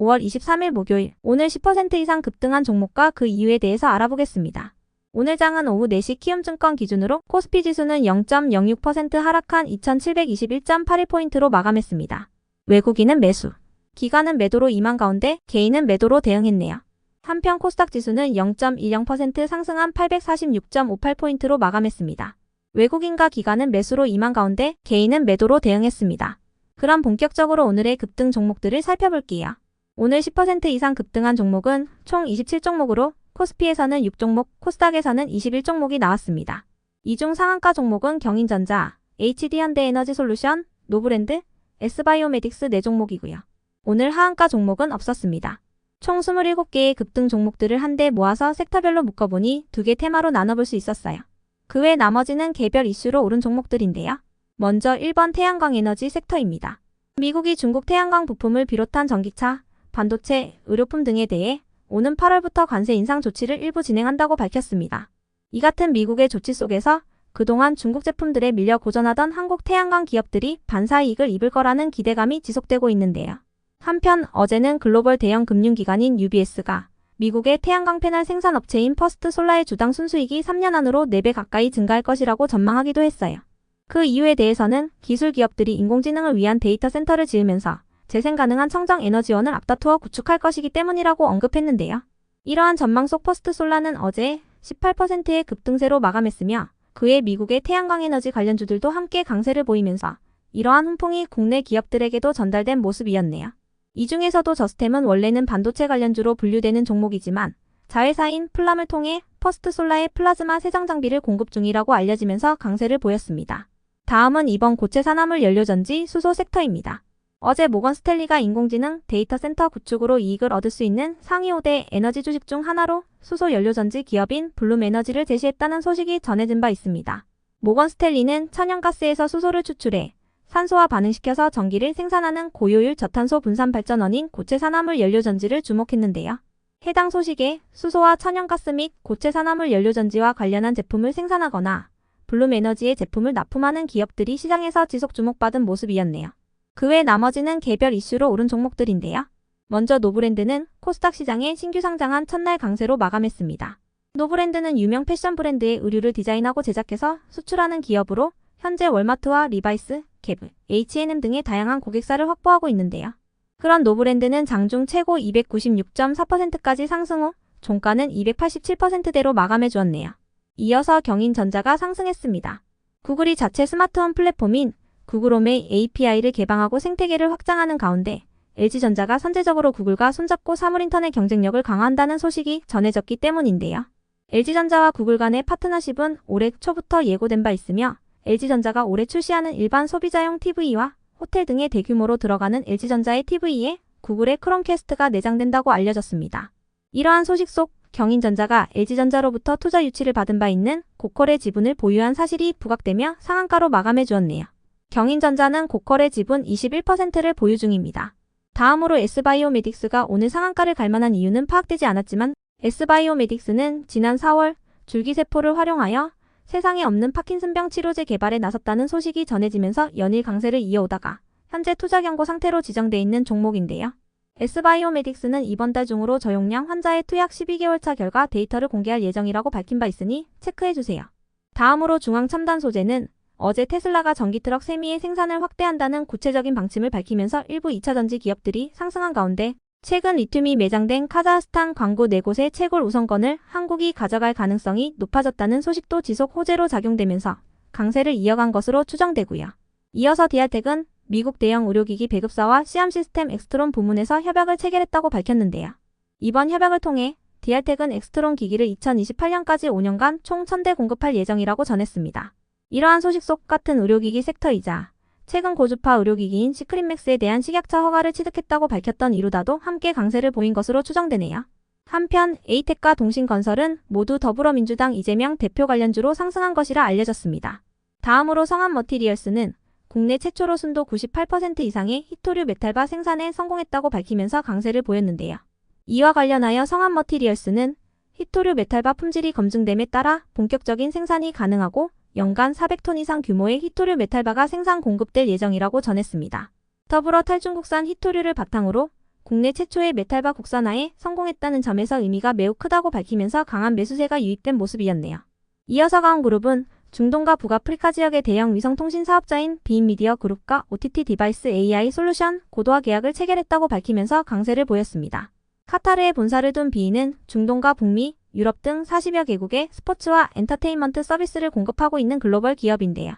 5월 23일 목요일, 오늘 10% 이상 급등한 종목과 그 이유에 대해서 알아보겠습니다. 오늘 장은 오후 4시 키움증권 기준으로 코스피 지수는 0.06% 하락한 2721.81포인트로 마감했습니다. 외국인은 매수, 기관은 매도로 임한 가운데 개인은 매도로 대응했네요. 한편 코스닥 지수는 0.10% 상승한 846.58포인트로 마감했습니다. 외국인과 기관은 매수로 임한 가운데 개인은 매도로 대응했습니다. 그럼 본격적으로 오늘의 급등 종목들을 살펴볼게요. 오늘 10% 이상 급등한 종목은 총 27종목으로 코스피에서는 6종목, 코스닥에서는 21종목이 나왔습니다. 이 중 상한가 종목은 경인전자, HD현대에너지솔루션, 노브랜드, S바이오메딕스 4종목이고요. 오늘 하한가 종목은 없었습니다. 총 27개의 급등 종목들을 한데 모아서 섹터별로 묶어보니 2개 테마로 나눠볼 수 있었어요. 그 외 나머지는 개별 이슈로 오른 종목들인데요. 먼저 1번 태양광 에너지 섹터입니다. 미국이 중국 태양광 부품을 비롯한 전기차, 반도체, 의료품 등에 대해 오는 8월부터 관세 인상 조치를 일부 진행한다고 밝혔습니다. 이 같은 미국의 조치 속에서 그동안 중국 제품들에 밀려 고전하던 한국 태양광 기업들이 반사 이익을 입을 거라는 기대감이 지속되고 있는데요. 한편 어제는 글로벌 대형 금융기관인 UBS가 미국의 태양광 패널 생산업체인 퍼스트솔라의 주당 순수익이 3년 안으로 4배 가까이 증가할 것이라고 전망하기도 했어요. 그 이유에 대해서는 기술 기업들이 인공지능을 위한 데이터 센터를 지으면서 재생 가능한 청정 에너지원을 앞다투어 구축할 것이기 때문이라고 언급했는데요. 이러한 전망 속 퍼스트솔라는 어제 18%의 급등세로 마감했으며 그에 미국의 태양광 에너지 관련주들도 함께 강세를 보이면서 이러한 훈풍이 국내 기업들에게도 전달된 모습이었네요. 이 중에서도 저스템은 원래는 반도체 관련주로 분류되는 종목이지만 자회사인 플람을 통해 퍼스트솔라의 플라즈마 세정 장비를 공급 중이라고 알려지면서 강세를 보였습니다. 다음은 이번 고체 산화물 연료전지 수소 섹터입니다. 어제 모건 스탠리가 인공지능 데이터 센터 구축으로 이익을 얻을 수 있는 상위 5대 에너지 주식 중 하나로 수소 연료전지 기업인 블룸에너지를 제시했다는 소식이 전해진 바 있습니다. 모건 스탠리는 천연가스에서 수소를 추출해 산소와 반응시켜서 전기를 생산하는 고효율 저탄소 분산 발전원인 고체 산화물 연료전지를 주목했는데요. 해당 소식에 수소와 천연가스 및 고체 산화물 연료전지와 관련한 제품을 생산하거나 블룸에너지의 제품을 납품하는 기업들이 시장에서 지속 주목받은 모습이었네요. 그 외 나머지는 개별 이슈로 오른 종목들인데요. 먼저 노브랜드는 코스닥 시장에 신규 상장한 첫날 강세로 마감했습니다. 노브랜드는 유명 패션 브랜드의 의류를 디자인하고 제작해서 수출하는 기업으로 현재 월마트와 리바이스, 개브, H&M 등의 다양한 고객사를 확보하고 있는데요. 그런 노브랜드는 장중 최고 296.4%까지 상승 후 종가는 287%대로 마감해 주었네요. 이어서 경인전자가 상승했습니다. 구글이 자체 스마트홈 플랫폼인 구글홈의 API를 개방하고 생태계를 확장하는 가운데 LG전자가 선제적으로 구글과 손잡고 사물인터넷 경쟁력을 강화한다는 소식이 전해졌기 때문인데요. LG전자와 구글 간의 파트너십은 올해 초부터 예고된 바 있으며 LG전자가 올해 출시하는 일반 소비자용 TV와 호텔 등의 대규모로 들어가는 LG전자의 TV에 구글의 크롬캐스트가 내장된다고 알려졌습니다. 이러한 소식 속 경인전자가 LG전자로부터 투자 유치를 받은 바 있는 고퀄의 지분을 보유한 사실이 부각되며 상한가로 마감해 주었네요. 경인전자는 고퀄의 지분 21%를 보유 중입니다. 다음으로 S바이오메딕스가 오늘 상한가를 갈 만한 이유는 파악되지 않았지만 S바이오메딕스는 지난 4월 줄기세포를 활용하여 세상에 없는 파킨슨병 치료제 개발에 나섰다는 소식이 전해지면서 연일 강세를 이어오다가 현재 투자 경고 상태로 지정돼 있는 종목인데요. S바이오메딕스는 이번 달 중으로 저용량 환자의 투약 12개월차 결과 데이터를 공개할 예정이라고 밝힌 바 있으니 체크해주세요. 다음으로 중앙첨단소재는 어제 테슬라가 전기트럭 세미의 생산을 확대한다는 구체적인 방침을 밝히면서 일부 2차전지 기업들이 상승한 가운데 최근 리튬이 매장된 카자흐스탄 광구 4곳의 채굴 우선권을 한국이 가져갈 가능성이 높아졌다는 소식도 지속 호재로 작용되면서 강세를 이어간 것으로 추정되고요. 이어서 디알텍은 미국 대형 의료기기 배급사와 시험 시스템 엑스트론 부문에서 협약을 체결했다고 밝혔는데요. 이번 협약을 통해 디알텍은 엑스트론 기기를 2028년까지 5년간 총 1000대 공급할 예정이라고 전했습니다. 이러한 소식 속 같은 의료기기 섹터이자 최근 고주파 의료기기인 시크릿맥스에 대한 식약처 허가를 취득했다고 밝혔던 이루다도 함께 강세를 보인 것으로 추정되네요. 한편 에이텍과 동신건설은 모두 더불어민주당 이재명 대표 관련주로 상승한 것이라 알려졌습니다. 다음으로 성한머티리얼스는 국내 최초로 순도 98% 이상의 히토류 메탈바 생산에 성공했다고 밝히면서 강세를 보였는데요. 이와 관련하여 성한머티리얼스는 히토류 메탈바 품질이 검증됨에 따라 본격적인 생산이 가능하고 연간 400톤 이상 규모의 히토류 메탈바가 생산 공급될 예정이라고 전했습니다. 더불어 탈중국산 히토류를 바탕으로 국내 최초의 메탈바 국산화에 성공했다는 점에서 의미가 매우 크다고 밝히면서 강한 매수세가 유입된 모습이었네요. 이어서 가온그룹은 중동과 북아프리카 지역의 대형 위성통신 사업자인 비인미디어 그룹과 OTT 디바이스 AI 솔루션 고도화 계약을 체결했다고 밝히면서 강세를 보였습니다. 카타르에 본사를 둔 비인은 중동과 북미, 유럽 등 40여 개국에 스포츠와 엔터테인먼트 서비스를 공급하고 있는 글로벌 기업인데요.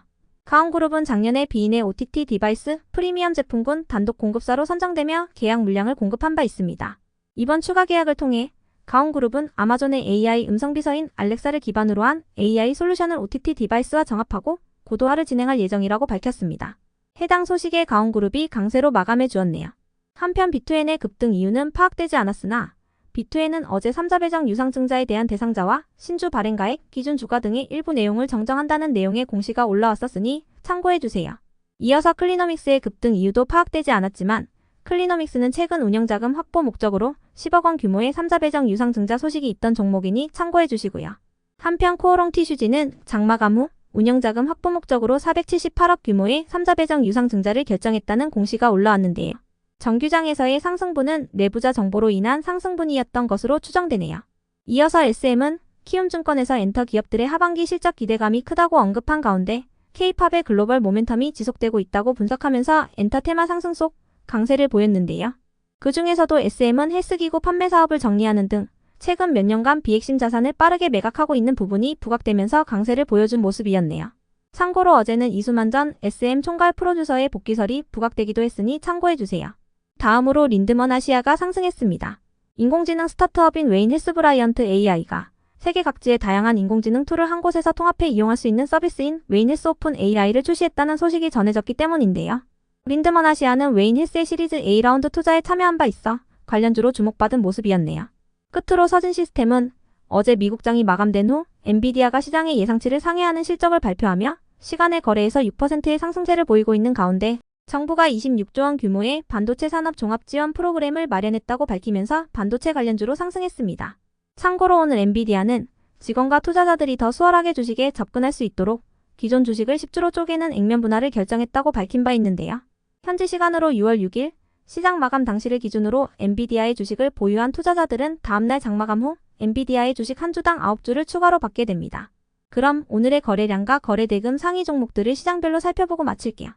가온그룹은 작년에 비인의 OTT 디바이스 프리미엄 제품군 단독 공급사로 선정되며 계약 물량을 공급한 바 있습니다. 이번 추가 계약을 통해 가온그룹은 아마존의 AI 음성 비서인 알렉사를 기반으로 한 AI 솔루션을 OTT 디바이스와 정합하고 고도화를 진행할 예정이라고 밝혔습니다. 해당 소식에 가온그룹이 강세로 마감해 주었네요. 한편 비투엔의 급등 이유는 파악되지 않았으나 비투엔은 어제 3자 배정 유상증자에 대한 대상자와 신주 발행가액, 기준 주가 등의 일부 내용을 정정한다는 내용의 공시가 올라왔었으니 참고해주세요. 이어서 클리너믹스의 급등 이유도 파악되지 않았지만 클리너믹스는 최근 운영자금 확보 목적으로 10억 원 규모의 3자 배정 유상증자 소식이 있던 종목이니 참고해주시고요. 한편 코오롱 티슈지는 장마감 후 운영자금 확보 목적으로 478억 규모의 3자 배정 유상증자를 결정했다는 공시가 올라왔는데요. 정규장에서의 상승분은 내부자 정보로 인한 상승분이었던 것으로 추정되네요. 이어서 SM은 키움증권에서 엔터 기업들의 하반기 실적 기대감이 크다고 언급한 가운데 K-팝의 글로벌 모멘텀이 지속되고 있다고 분석하면서 엔터 테마 상승 속 강세를 보였는데요. 그 중에서도 SM은 헬스기구 판매 사업을 정리하는 등 최근 몇 년간 비핵심 자산을 빠르게 매각하고 있는 부분이 부각되면서 강세를 보여준 모습이었네요. 참고로 어제는 이수만전 SM 총괄 프로듀서의 복귀설이 부각되기도 했으니 참고해주세요. 다음으로 린드먼 아시아가 상승했습니다. 인공지능 스타트업인 웨인 헬스브라이언트 AI가 세계 각지의 다양한 인공지능 툴을 한 곳에서 통합해 이용할 수 있는 서비스인 웨인 헬스 오픈 AI를 출시했다는 소식이 전해졌기 때문인데요. 린드먼 아시아는 웨인 헬스의 시리즈 A라운드 투자에 참여한 바 있어 관련주로 주목받은 모습이었네요. 끝으로 서진 시스템은 어제 미국장이 마감된 후 엔비디아가 시장의 예상치를 상회하는 실적을 발표하며 시간의 거래에서 6%의 상승세를 보이고 있는 가운데 정부가 26조 원 규모의 반도체 산업 종합 지원 프로그램을 마련했다고 밝히면서 반도체 관련주로 상승했습니다. 참고로 오늘 엔비디아는 직원과 투자자들이 더 수월하게 주식에 접근할 수 있도록 기존 주식을 10주로 쪼개는 액면 분할을 결정했다고 밝힌 바 있는데요. 현지 시간으로 6월 6일 시장 마감 당시를 기준으로 엔비디아의 주식을 보유한 투자자들은 다음날 장마감 후 엔비디아의 주식 한 주당 9주를 추가로 받게 됩니다. 그럼 오늘의 거래량과 거래 대금 상위 종목들을 시장별로 살펴보고 마칠게요.